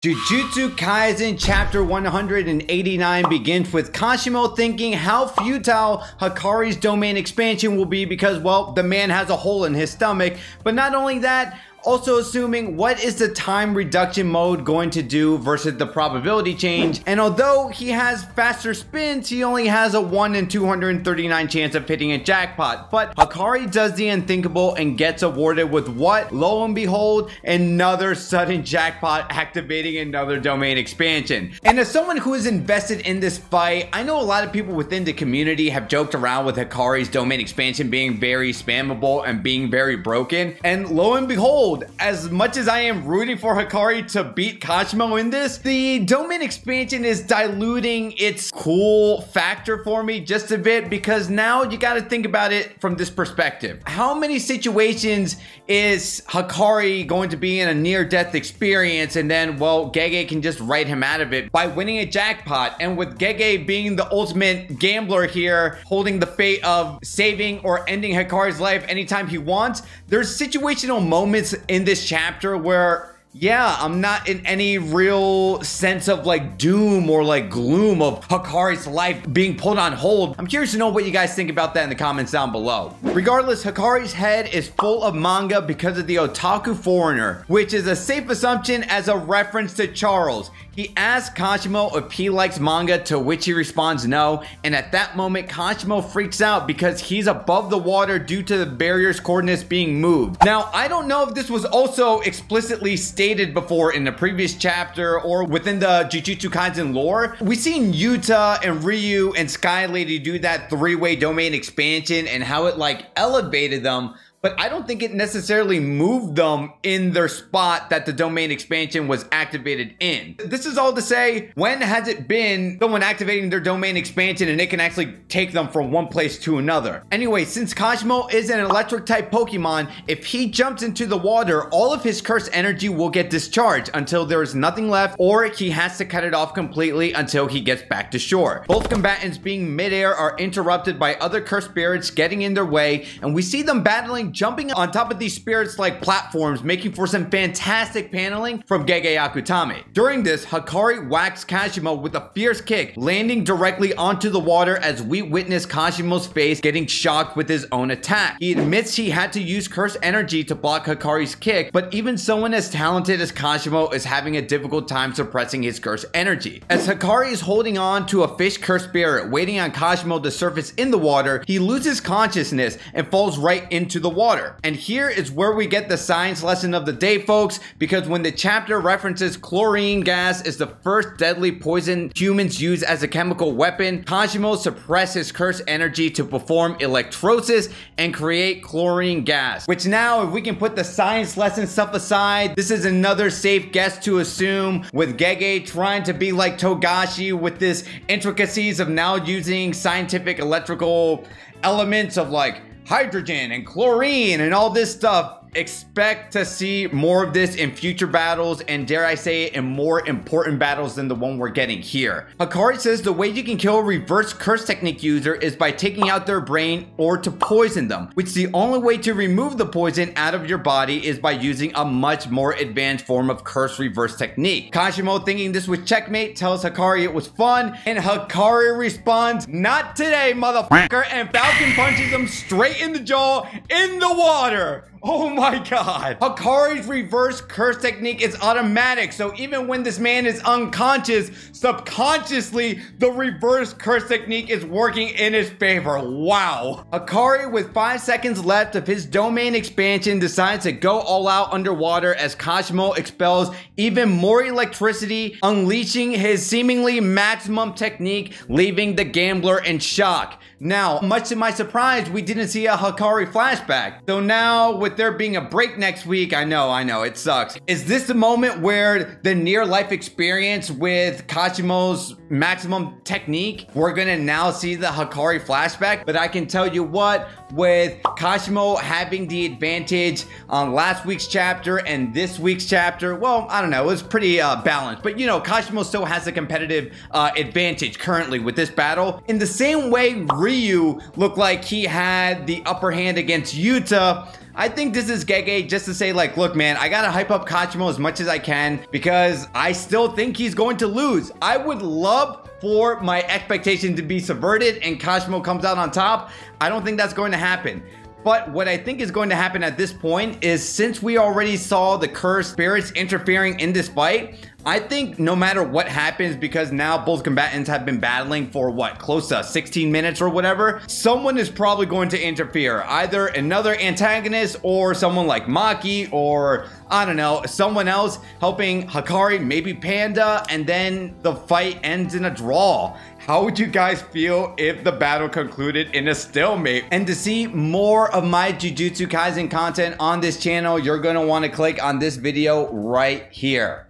Jujutsu Kaisen chapter 189 begins with Kashimo thinking how futile Hakari's domain expansion will be because, well, the man has a hole in his stomach. But not only that, also assuming what is the time reduction mode going to do versus the probability change. And although he has faster spins, he only has a 1 in 239 chance of hitting a jackpot. But Hakari does the unthinkable and gets awarded with what? Lo and behold, another sudden jackpot activating another domain expansion. And as someone who is invested in this fight, I know a lot of people within the community have joked around with Hakari's domain expansion being very spammable and being very broken. And lo and behold, as much as I am rooting for Hakari to beat Kashimo in this, the domain expansion is diluting its cool factor for me just a bit, because now you got to think about it from this perspective. How many situations is Hakari going to be in a near-death experience and then, well, Gege can just write him out of it by winning a jackpot? And with Gege being the ultimate gambler here, holding the fate of saving or ending Hakari's life anytime he wants, there's situational moments in this chapter where, yeah, I'm not in any real sense of like doom or like gloom of Hakari's life being put on hold. I'm curious to know what you guys think about that in the comments down below. Regardless, Hakari's head is full of manga because of the otaku foreigner, which is a safe assumption as a reference to Charles. He asks Kashimo if he likes manga, to which he responds no, and at that moment Kashimo freaks out because he's above the water due to the barrier's coordinates being moved. Now, I don't know if this was also explicitly stated before in the previous chapter or within the Jujutsu Kaisen lore. We've seen Yuta and Ryu and Sky Lady do that three-way domain expansion and how it like elevated them, but I don't think it necessarily moved them in their spot that the domain expansion was activated in. This is all to say, when has it been someone activating their domain expansion and it can actually take them from one place to another? Anyway, since Kashimo is an electric type Pokemon, if he jumps into the water, all of his cursed energy will get discharged until there is nothing left, or he has to cut it off completely until he gets back to shore. Both combatants being midair are interrupted by other cursed spirits getting in their way, and we see them battling, jumping on top of these spirits like platforms, making for some fantastic paneling from Gege Akutami. During this, Hakari whacks Kashimo with a fierce kick, landing directly onto the water as we witness Kashimo's face getting shocked with his own attack. He admits he had to use cursed energy to block Hakari's kick, but even someone as talented as Kashimo is having a difficult time suppressing his cursed energy. As Hakari is holding on to a fish cursed spirit, waiting on Kashimo to surface in the water, he loses consciousness and falls right into the water. And here is where we get the science lesson of the day, folks, because when the chapter references chlorine gas is the first deadly poison humans use as a chemical weapon, Kashimo suppressed his cursed energy to perform electrosis and create chlorine gas. Which now, if we can put the science lesson stuff aside, this is another safe guess to assume, with Gege trying to be like Togashi with this intricacies of now using scientific electrical elements of like hydrogen and chlorine and all this stuff. Expect to see more of this in future battles, and dare I say it, in more important battles than the one we're getting here. Hakari says the way you can kill a reverse curse technique user is by taking out their brain or to poison them, which the only way to remove the poison out of your body is by using a much more advanced form of curse reverse technique. Kashimo, thinking this was checkmate, tells Hakari it was fun, and Hakari responds, "Not today, motherfucker," and Falcon punches him straight in the jaw in the water. Oh my god. Hakari's reverse curse technique is automatic, so even when this man is unconscious, subconsciously, the reverse curse technique is working in his favor. Wow. Hakari, with 5 seconds left of his domain expansion, decides to go all out underwater as Kashimo expels even more electricity, unleashing his seemingly maximum technique, leaving the gambler in shock. Now, much to my surprise, we didn't see a Hakari flashback. So now, with there being a break next week, I know, it sucks. Is this the moment where the near-life experience with Kashimo's maximum technique, we're gonna now see the Hakari flashback? But I can tell you what, with Kashimo having the advantage on last week's chapter and this week's chapter, well, I don't know, it was pretty balanced. But you know, Kashimo still has a competitive advantage currently with this battle. In the same way Ryu looked like he had the upper hand against Yuta, I think this is Gege just to say like, look man, I gotta hype up Kashimo as much as I can because I still think he's going to lose. I would love for my expectation to be subverted and Kashimo comes out on top. I don't think that's going to happen. But what I think is going to happen at this point is since we already saw the cursed spirits interfering in this fight, I think no matter what happens, because now both combatants have been battling for what, close to 16 minutes or whatever, someone is probably going to interfere. Either another antagonist or someone like Maki or, I don't know, someone else helping Hakari, maybe Panda, and then the fight ends in a draw. How would you guys feel if the battle concluded in a stalemate? And to see more of my Jujutsu Kaisen content on this channel, you're going to want to click on this video right here.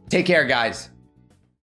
Take care, guys.